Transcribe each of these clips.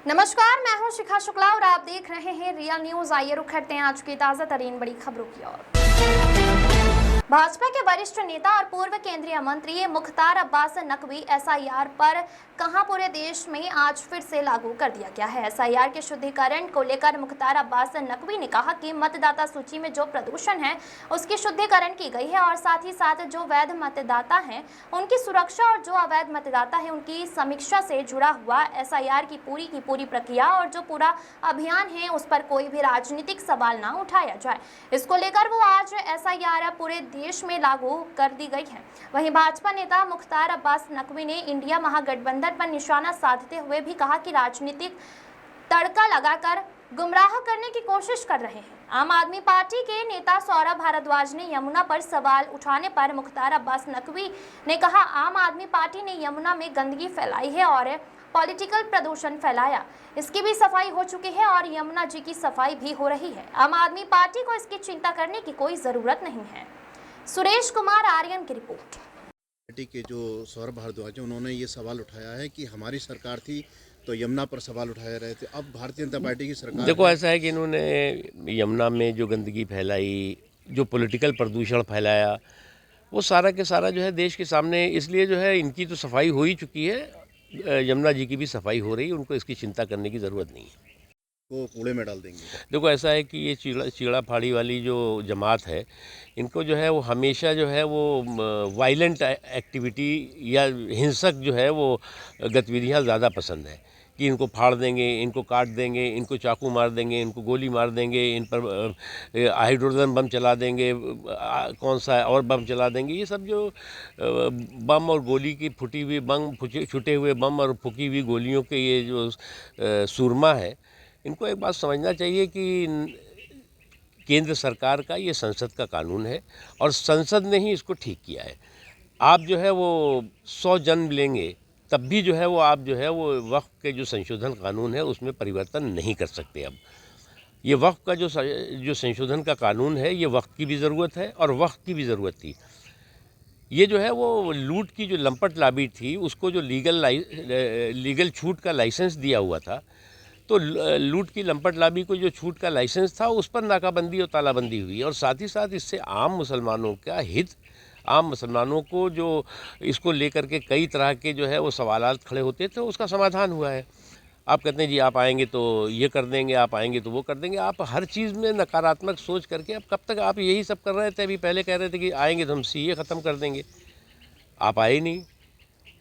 नमस्कार, मैं हूं शिखा शुक्ला और आप देख रहे हैं रियल न्यूज। आइए रुक करते हैं आज की ताजा तरीन बड़ी खबरों की ओर। भाजपा के वरिष्ठ नेता और पूर्व केंद्रीय मंत्री मुख्तार अब्बास नकवी एसआईआर पर कहां पूरे देश में आज फिर से लागू कर दिया गया है। एसआईआर के शुद्धिकरण को लेकर मुख्तार अब्बास नकवी ने कहा कि मतदाता सूची में जो प्रदूषण है उसकी शुद्धिकरण की गई है और साथ ही साथ जो वैध मतदाता हैं उनकी सुरक्षा और जो अवैध मतदाता है उनकी समीक्षा से जुड़ा हुआ एसआईआर की पूरी प्रक्रिया और जो पूरा अभियान है उस पर कोई भी राजनीतिक सवाल ना उठाया जाए। इसको लेकर वो आज एसआईआर पूरे देश में लागू कर दी गई है। वहीं भाजपा नेता मुख्तार अब्बास नकवी ने इंडिया महागठबंधन पर निशाना साधते हुए भी कहा कि राजनीतिक तड़का लगाकर गुमराह करने की कोशिश कर रहे हैं। आम आदमी पार्टी के नेता सौरभ भारद्वाज ने यमुना पर सवाल उठाने पर मुख्तार अब्बास नकवी ने कहा, आम आदमी पार्टी ने यमुना में गंदगी फैलाई है और पॉलिटिकल प्रदूषण फैलाया। इसकी भी सफाई हो चुकी है और यमुना जी की सफाई भी हो रही है। आम आदमी पार्टी को इसकी चिंता करने की कोई जरूरत नहीं है। सुरेश कुमार आर्यन की रिपोर्ट। पार्टी के जो सौरभ भारद्वाज उन्होंने ये सवाल उठाया है कि हमारी सरकार थी तो यमुना पर सवाल उठाए रहे थे, अब भारतीय जनता पार्टी की सरकार देखो ऐसा है कि इन्होंने यमुना में जो गंदगी फैलाई, जो पॉलिटिकल प्रदूषण फैलाया, वो सारा के सारा जो है देश के सामने, इसलिए जो है इनकी तो सफाई हो ही चुकी है, यमुना जी की भी सफाई हो रही है, उनको इसकी चिंता करने की ज़रूरत नहीं है। को कूड़े में डाल देंगे। देखो ऐसा है कि ये चीड़ा फाड़ी वाली जो जमात है, इनको जो है वो हमेशा जो है वो वायलेंट एक्टिविटी या हिंसक जो है वो गतिविधियाँ ज़्यादा पसंद है कि इनको फाड़ देंगे, इनको काट देंगे, इनको चाकू मार देंगे, इनको गोली मार देंगे, इन पर हाइड्रोजन बम चला देंगे, कौन सा और बम चला देंगे। ये सब जो बम और गोली की फूटी हुई बम, छूटे हुए बम और फूकी हुई गोलियों के ये जो सूरमा है, इनको एक बात समझना चाहिए कि केंद्र सरकार का ये संसद का कानून है और संसद ने ही इसको ठीक किया है। आप जो है वो 100 जन्म लेंगे तब भी जो है वो आप जो है वो वक्फ के जो संशोधन कानून है उसमें परिवर्तन नहीं कर सकते। अब ये वक्फ का जो संशोधन का कानून है, ये वक्त की भी ज़रूरत है और वक्त की भी ज़रूरत थी। ये जो है वो लूट की जो लंपट लाबी थी, उसको जो लीगल छूट का लाइसेंस दिया हुआ था, तो लूट की लंपट लाबी को जो छूट का लाइसेंस था उस पर नाकाबंदी और तालाबंदी हुई और साथ ही साथ इससे आम मुसलमानों का हित, आम मुसलमानों को जो इसको लेकर के कई तरह के जो है वो सवालात खड़े होते थे, उसका समाधान हुआ है। आप कहते हैं जी आप आएंगे तो ये कर देंगे, आप आएंगे तो वो कर देंगे। आप हर चीज़ में नकारात्मक सोच करके अब कब तक आप यही सब कर रहे थे। अभी पहले कह रहे थे कि आएंगे तो हम सीए ख़त्म कर देंगे, आप आए नहीं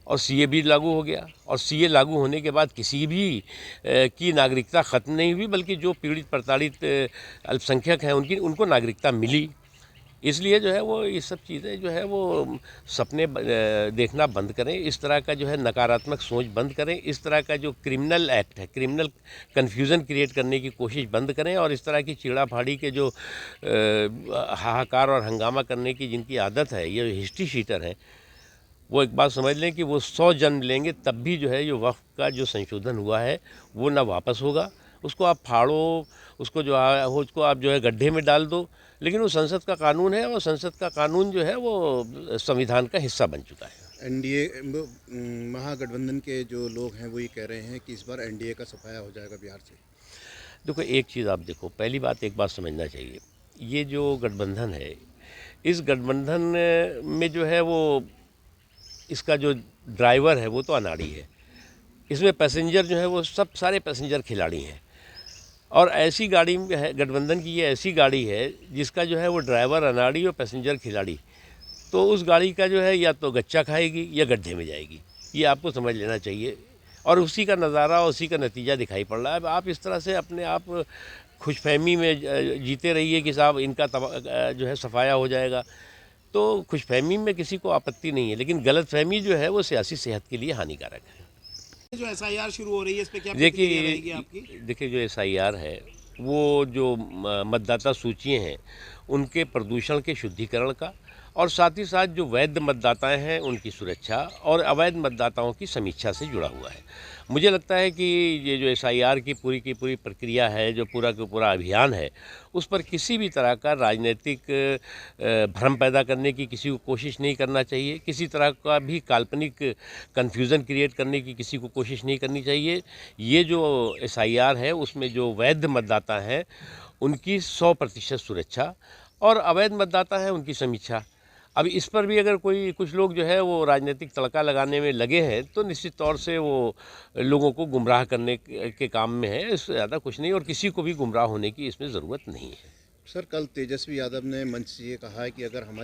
और सीए भी लागू हो गया और सीए लागू होने के बाद किसी भी की नागरिकता ख़त्म नहीं हुई, बल्कि जो पीड़ित प्रताड़ित अल्पसंख्यक हैं उनको नागरिकता मिली। इसलिए जो है वो ये सब चीज़ें जो है वो सपने देखना बंद करें, इस तरह का जो है नकारात्मक सोच बंद करें, इस तरह का जो क्रिमिनल एक्ट है, क्रिमिनल कन्फ्यूज़न क्रिएट करने की कोशिश बंद करें और इस तरह की चीड़ा फाड़ी के जो हाहाकार और हंगामा करने की जिनकी आदत है, ये हिस्ट्री शीटर हैं, वो एक बात समझ लें कि वो 100 जन्म लेंगे तब भी जो है ये वक्फ का जो संशोधन हुआ है वो ना वापस होगा। उसको आप फाड़ो, उसको उसको आप जो है गड्ढे में डाल दो, लेकिन वो संसद का कानून है और संसद का कानून जो है वो संविधान का हिस्सा बन चुका है। एनडीए महागठबंधन के जो लोग हैं वो ये कह रहे हैं कि इस बार एनडीए का सफाया हो जाएगा बिहार से। देखो एक चीज़ आप देखो, पहली बात एक बात समझना चाहिए, ये जो गठबंधन है, इस गठबंधन में जो है वो इसका जो ड्राइवर है वो तो अनाड़ी है, इसमें पैसेंजर जो है वो सब सारे पैसेंजर खिलाड़ी हैं और ऐसी गाड़ी में है, गठबंधन की ये ऐसी गाड़ी है जिसका जो है वो ड्राइवर अनाड़ी और पैसेंजर खिलाड़ी, तो उस गाड़ी का जो है या तो गच्चा खाएगी या गड्ढे में जाएगी, ये आपको समझ लेना चाहिए और उसी का नज़ारा और उसी का नतीजा दिखाई पड़ रहा है। अब आप इस तरह से अपने आप खुशफहमी में जीते रहिए कि साहब इनका जो है सफाया हो जाएगा, तो खुशफहमी में किसी को आपत्ति नहीं है, लेकिन गलतफहमी जो है वो सियासी सेहत के लिए हानिकारक है। जो एसआईआर शुरू हो रही है इस पे क्या प्रतिक्रिया रहेगी आपकी? देखिए जो एसआईआर है वो जो मतदाता सूचियाँ हैं उनके प्रदूषण के शुद्धिकरण का और साथ ही साथ जो वैध मतदाता हैं उनकी सुरक्षा और अवैध मतदाताओं की समीक्षा से जुड़ा हुआ है। मुझे लगता है कि ये जो SIR की पूरी प्रक्रिया है, जो पूरा का पूरा अभियान है, उस पर किसी भी तरह का राजनीतिक भ्रम पैदा करने की किसी को कोशिश नहीं करना चाहिए, किसी तरह का भी काल्पनिक कन्फ्यूज़न क्रिएट करने की किसी को कोशिश नहीं करनी चाहिए। ये जो SIR है उसमें जो वैध मतदाता हैं उनकी 100% सुरक्षा और अवैध मतदाता हैं उनकी समीक्षा। अब इस पर भी अगर कुछ लोग जो है वो राजनीतिक तड़का लगाने में लगे हैं तो निश्चित तौर से वो लोगों को गुमराह करने के काम में है, इससे ज़्यादा कुछ नहीं, और किसी को भी गुमराह होने की इसमें ज़रूरत नहीं है। सर, कल तेजस्वी यादव ने मंच से ये कहा है कि अगर हमारी